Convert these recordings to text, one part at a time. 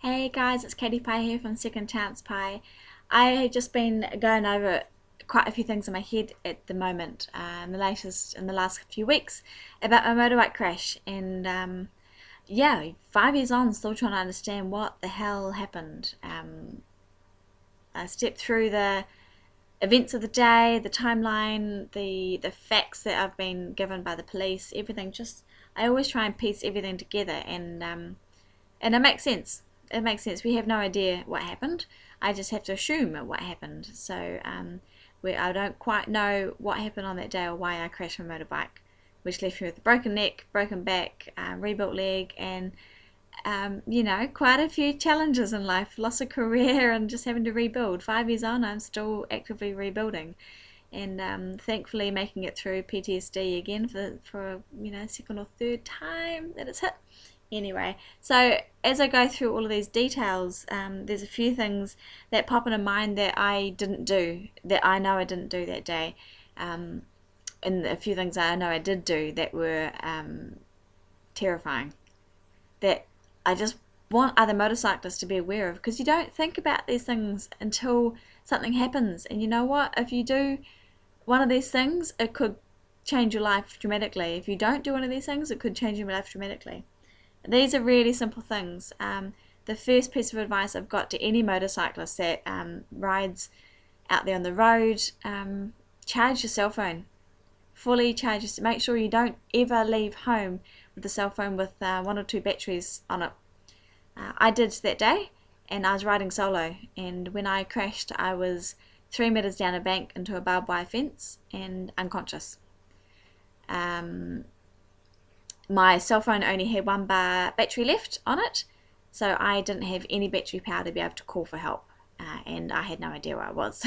Hey guys, it's Katiepie here from Second Chance Pie. I have just been going over quite a few things in my head at the moment, in the last few weeks, about my motorbike crash, and yeah, 5 years on, still trying to understand what the hell happened. I stepped through the events of the day, the timeline, the facts that I've been given by the police, everything. Just I always try and piece everything together, and it makes sense. It makes sense. We have no idea what happened. I just have to assume what happened. So I don't quite know what happened on that day or why I crashed my motorbike, which left me with a broken neck, broken back, rebuilt leg, and quite a few challenges in life. Loss of career and just having to rebuild. 5 years on, I'm still actively rebuilding, and thankfully making it through PTSD again for second or third time that it's hit. Anyway, so as I go through all of these details, there's a few things that pop into mind that I didn't do, that I know I didn't do that day, and a few things I know I did do that were terrifying, that I just want other motorcyclists to be aware of, because you don't think about these things until something happens. And you know what? If you do one of these things, it could change your life dramatically. If you don't do one of these things, it could change your life dramatically. These are really simple things. The first piece of advice I've got to any motorcyclist that rides out there on the road, charge your cell phone. Fully charge it. Make sure you don't ever leave home with the cell phone with one or two batteries on it. I did that day, and I was riding solo, and when I crashed I was 3 meters down a bank into a barbed wire fence and unconscious. My cell phone only had 1 bar battery left on it, so I didn't have any battery power to be able to call for help, and I had no idea where I was.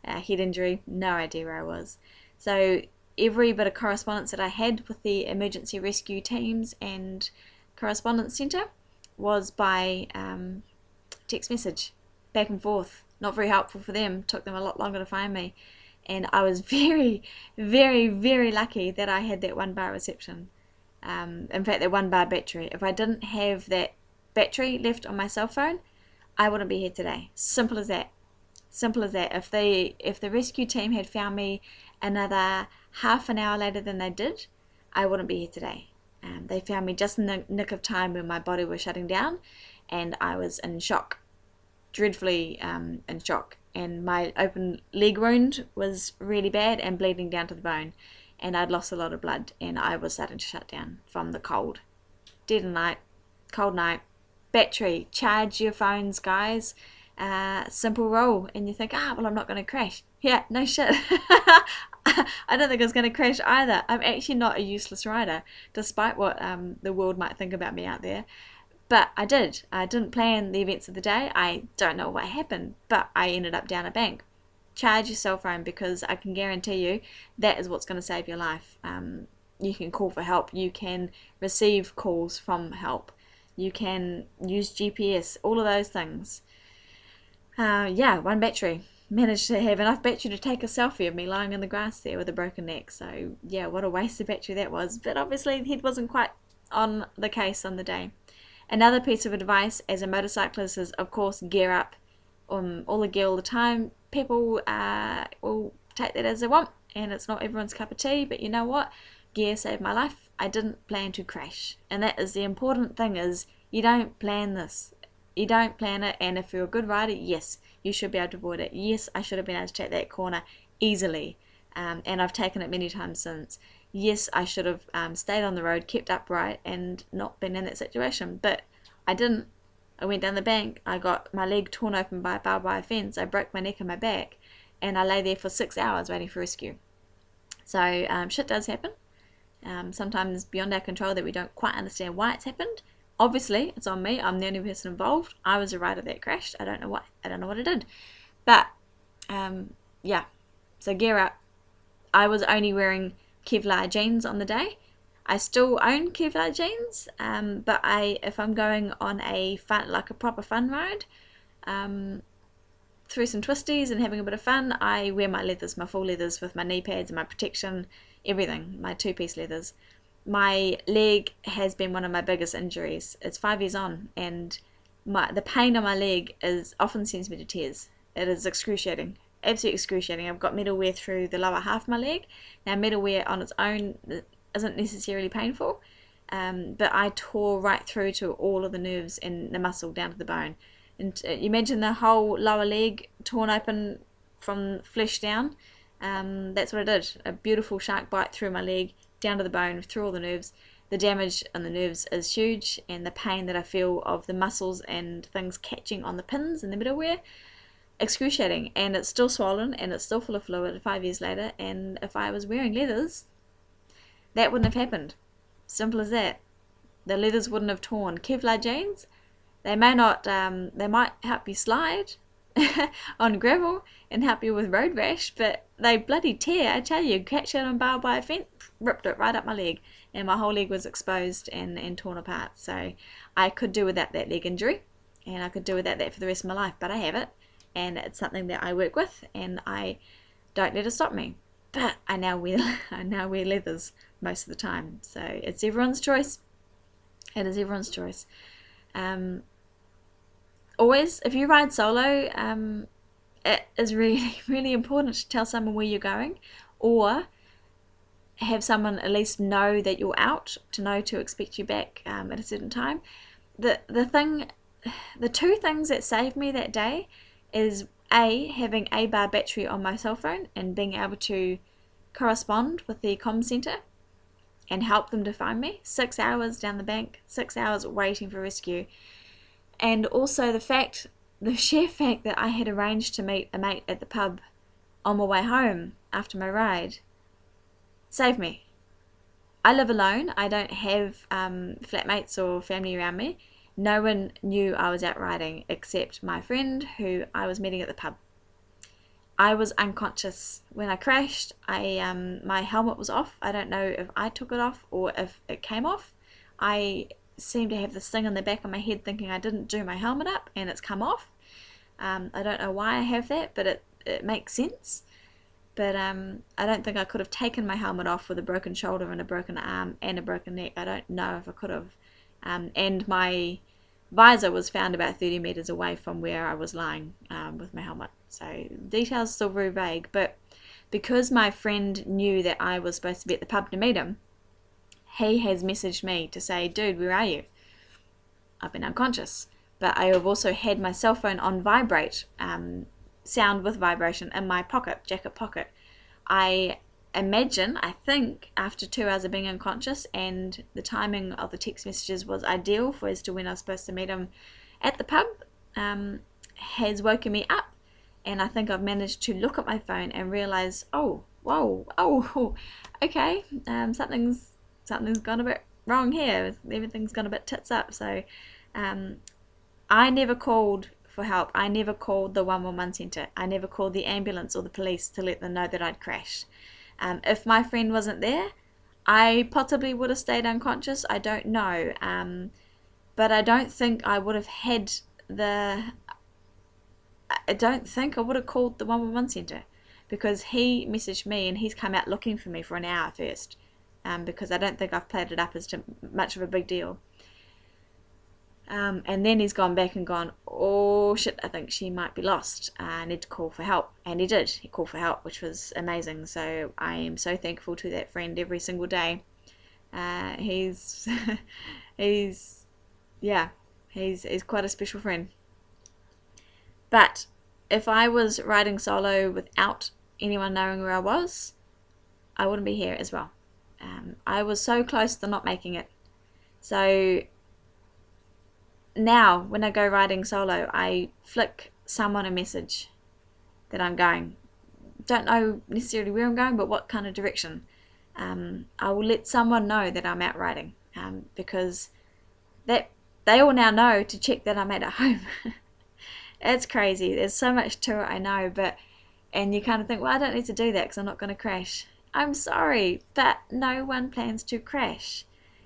Head injury, no idea where I was. So every bit of correspondence that I had with the emergency rescue teams and correspondence centre was by text message, back and forth. Not very helpful for them, took them a lot longer to find me, and I was very, very, very lucky that I had that 1 bar reception. In fact, that 1 bar battery. If I didn't have that battery left on my cell phone, I wouldn't be here today. Simple as that. Simple as that. If the rescue team had found me another half an hour later than they did, I wouldn't be here today. They found me just in the nick of time when my body was shutting down, and I was in shock, dreadfully in shock, and my open leg wound was really bad and bleeding down to the bone, and I'd lost a lot of blood, and I was starting to shut down from the cold. Dead of night, cold night. Battery, charge your phones, guys. Simple rule. And you think, well, I'm not going to crash. Yeah, no shit. I don't think I was going to crash either. I'm actually not a useless rider, despite what the world might think about me out there. But I did. I didn't plan the events of the day. I don't know what happened, but I ended up down a bank. Charge your cell phone, because I can guarantee you that is what's going to save your life. You can call for help. You can receive calls from help. You can use GPS, all of those things. 1 battery. Managed to have enough battery to take a selfie of me lying in the grass there with a broken neck. So yeah, what a waste of battery that was. But obviously the head wasn't quite on the case on the day. Another piece of advice as a motorcyclist is, of course, gear up. All the gear all the time. People will take that as they want, and it's not everyone's cup of tea, but you know what? Gear saved my life. I didn't plan to crash, and that is the important thing, is you don't plan this. You don't plan it, and if you're a good rider, yes, you should be able to avoid it. Yes, I should have been able to take that corner easily, and I've taken it many times since. Yes, I should have stayed on the road, kept upright, and not been in that situation, but I didn't. I went down the bank, I got my leg torn open by a barbed wire fence, I broke my neck and my back, and I lay there for 6 hours waiting for rescue. So shit does happen, sometimes beyond our control, that we don't quite understand why it's happened. Obviously, it's on me. I'm the only person involved. I was a rider that crashed. I don't know what I did. But, yeah. So gear up. I was only wearing Kevlar jeans on the day. I still own Kevlar jeans, but if I'm going on a proper fun ride, through some twisties and having a bit of fun, I wear my leathers, my full leathers with my knee pads and my protection, everything, my 2-piece leathers. My leg has been one of my biggest injuries. It's 5 years on, and the pain on my leg often sends me to tears. It is excruciating, absolutely excruciating. I've got metalwear through the lower half of my leg. Now metalwear on its own isn't necessarily painful, but I tore right through to all of the nerves and the muscle down to the bone. And you imagine the whole lower leg torn open from flesh down. That's what I did. A beautiful shark bite through my leg, down to the bone, through all the nerves. The damage on the nerves is huge, and the pain that I feel of the muscles and things catching on the pins in the metalwear, excruciating. And it's still swollen, and it's still full of fluid 5 years later, and if I was wearing leathers, that wouldn't have happened. Simple as that. The leathers wouldn't have torn. Kevlar jeans, they might help you slide on gravel and help you with road rash, but they bloody tear. I tell you, catch it on bar by a fence, ripped it right up my leg, and my whole leg was exposed and torn apart. So I could do without that leg injury, and I could do without that for the rest of my life, but I have it, and it's something that I work with, and I don't let it stop me. But I now wear leathers most of the time, so it's everyone's choice. It is everyone's choice. Always, if you ride solo, it is really, really important to tell someone where you're going, or have someone at least know that you're out, to know to expect you back at a certain time. The two things that saved me that day is having a bar battery on my cell phone and being able to correspond with the comm centre and help them to find me. 6 hours down the bank, 6 hours waiting for rescue. And also the sheer fact that I had arranged to meet a mate at the pub on my way home after my ride saved me. I live alone. I don't have flatmates or family around me. No one knew I was out riding except my friend who I was meeting at the pub. I was unconscious when I crashed. My helmet was off. I don't know if I took it off or if it came off. I seem to have this thing in the back of my head thinking I didn't do my helmet up and it's come off. I don't know why I have that, but it makes sense. But I don't think I could have taken my helmet off with a broken shoulder and a broken arm and a broken neck. I don't know if I could have. And my visor was found about 30 meters away from where I was lying with my helmet. So details still very vague, but because my friend knew that I was supposed to be at the pub to meet him, he has messaged me to say, dude, where are you? I've been unconscious. But I have also had my cell phone on vibrate, sound with vibration, in my jacket pocket. I think, after 2 hours of being unconscious, and the timing of the text messages was ideal for as to when I was supposed to meet him at the pub, has woken me up. And I think I've managed to look at my phone and realize, okay, something's gone a bit wrong here. Everything's gone a bit tits up. So I never called for help. I never called the 111 centre. I never called the ambulance or the police to let them know that I'd crashed. If my friend wasn't there, I possibly would have stayed unconscious. I don't know. But I don't think I would have had I don't think I would have called the 111 centre, because he messaged me and he's come out looking for me for an hour first, because I don't think I've played it up as to much of a big deal. And then he's gone back and gone, oh shit, I think she might be lost. I need to call for help. And he did. He called for help, which was amazing. So I am so thankful to that friend every single day. He's quite a special friend. But if I was riding solo without anyone knowing where I was, I wouldn't be here as well. I was so close to not making it. So now when I go riding solo, I flick someone a message that I'm going. Don't know necessarily where I'm going, but what kind of direction. I will let someone know that I'm out riding, because that they all now know to check that I'm at home. It's crazy. There's so much to it, I know, and you kind of think, well, I don't need to do that because I'm not going to crash. I'm sorry, but no one plans to crash.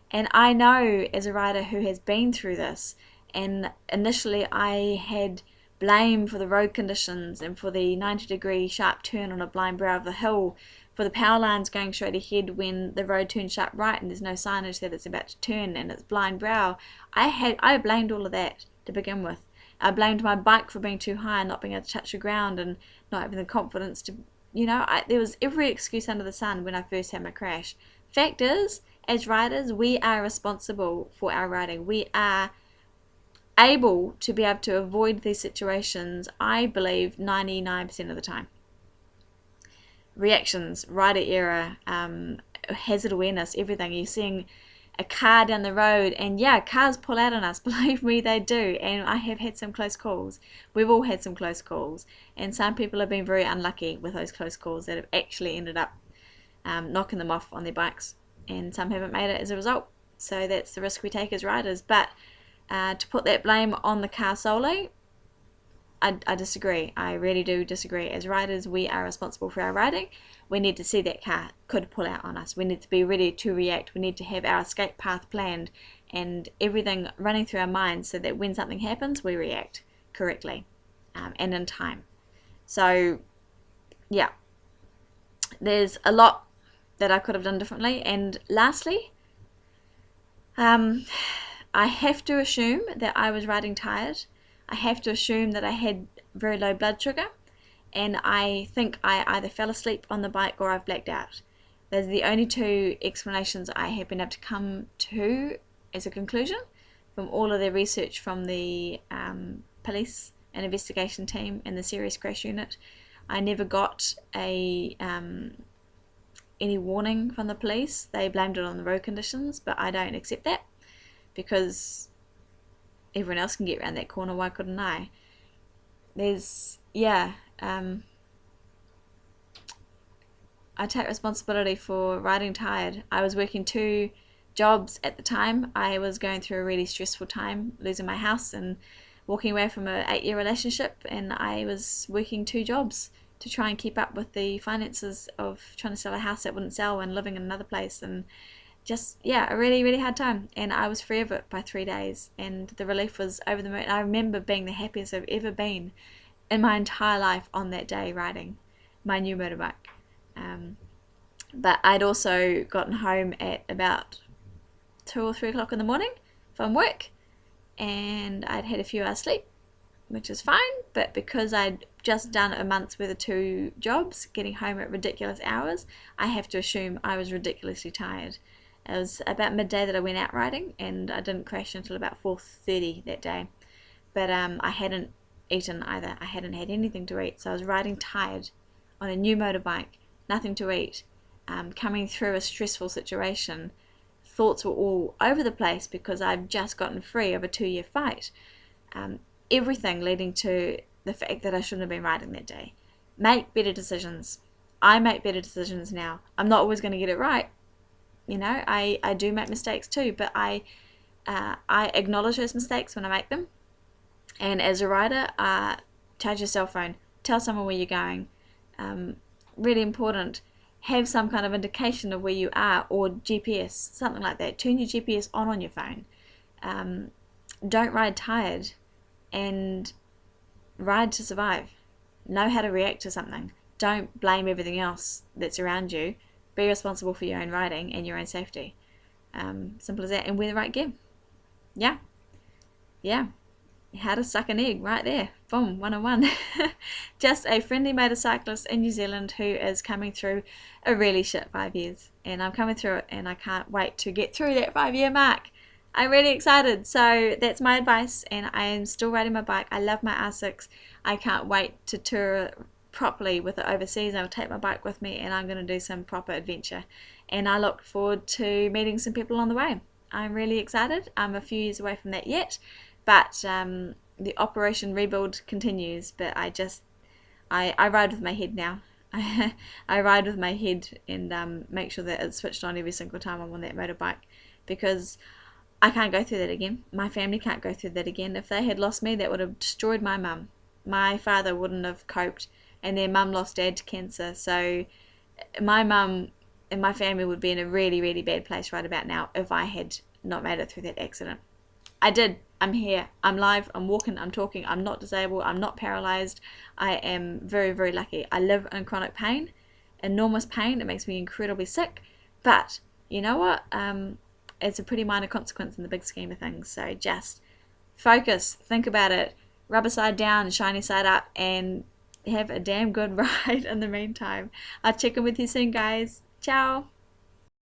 And I know, as a rider who has been through this, and initially I had blame for the road conditions and for the 90-degree sharp turn on a blind brow of the hill, for the power lines going straight ahead when the road turns sharp right and there's no signage that it's about to turn and it's blind brow. I blamed all of that to begin with. I blamed my bike for being too high and not being able to touch the ground and not having the confidence to, there was every excuse under the sun when I first had my crash. Fact is, as riders, we are responsible for our riding. We are able to be able to avoid these situations, I believe, 99% of the time. Reactions, rider error, hazard awareness, everything. You're seeing a car down the road, and yeah, cars pull out on us. Believe me, they do. And I have had some close calls. We've all had some close calls, and some people have been very unlucky with those close calls that have actually ended up knocking them off on their bikes, and some haven't made it as a result. So that's the risk we take as riders. But to put that blame on the car solely, I disagree. I really do disagree. As riders, we are responsible for our riding. We need to see that car could pull out on us. We need to be ready to react. We need to have our escape path planned and everything running through our minds so that when something happens, we react correctly and in time. So, yeah, there's a lot that I could have done differently. And lastly, I have to assume that I was riding tired. I have to assume that I had very low blood sugar, and I think I either fell asleep on the bike or I've blacked out. Those are the only two explanations I have been able to come to as a conclusion from all of the research from the police and investigation team and the serious crash unit. I never got any warning from the police. They blamed it on the road conditions, but I don't accept that, because everyone else can get around that corner, why couldn't I? I take responsibility for riding tired. I was working 2 jobs at the time. I was going through a really stressful time, losing my house and walking away from an 8-year relationship, and I was working 2 jobs to try and keep up with the finances of trying to sell a house that wouldn't sell and living in another place, and just, a really, really hard time. And I was free of it by 3 days, and the relief was over the moon. I remember being the happiest I've ever been in my entire life on that day, riding my new motorbike. But I'd also gotten home at about 2 or 3 o'clock in the morning from work, and I'd had a few hours sleep, which is fine. But because I'd just done a month's worth of 2 jobs, getting home at ridiculous hours, I have to assume I was ridiculously tired. It was about midday that I went out riding, and I didn't crash until about 4:30 that day. But I hadn't eaten either. I hadn't had anything to eat, so I was riding tired on a new motorbike, nothing to eat, coming through a stressful situation. Thoughts were all over the place because I've just gotten free of a 2-year fight. Everything leading to the fact that I shouldn't have been riding that day. Make better decisions. I make better decisions now. I'm not always going to get it right. I do make mistakes too, but I acknowledge those mistakes when I make them. And as a rider, charge your cell phone. Tell someone where you're going. Really important. Have some kind of indication of where you are, or GPS, something like that. Turn your GPS on your phone. Don't ride tired, and ride to survive. Know how to react to something. Don't blame everything else that's around you. Be responsible for your own riding and your own safety. Simple as that. And wear the right gear. Yeah. How to suck an egg, right there. Boom, 101. Just a friendly motorcyclist in New Zealand who is coming through a really shit 5 years. And I'm coming through it, and I can't wait to get through that 5-year mark. I'm really excited. So that's my advice, and I am still riding my bike. I love my R6. I can't wait to tour properly with it overseas. I'll take my bike with me, and I'm going to do some proper adventure, and I look forward to meeting some people on the way. I'm really excited. I'm a few years away from that yet, but the operation rebuild continues. But I ride with my head now. I ride with my head and make sure that it's switched on every single time I'm on that motorbike, because I can't go through that again. My family can't go through that again. If they had lost me, that would have destroyed my mum. My father wouldn't have coped, and their mum lost dad to cancer. So my mum and my family would be in a really, really bad place right about now if I had not made it through that accident. I did. I'm here. I'm live. I'm walking. I'm talking. I'm not disabled. I'm not paralyzed. I am very, very lucky. I live in chronic pain, enormous pain. It makes me incredibly sick. But you know what? It's a pretty minor consequence in the big scheme of things. So just focus, think about it, rubber side down, shiny side up, and have a damn good ride in the meantime. I'll check in with you soon, guys. Ciao.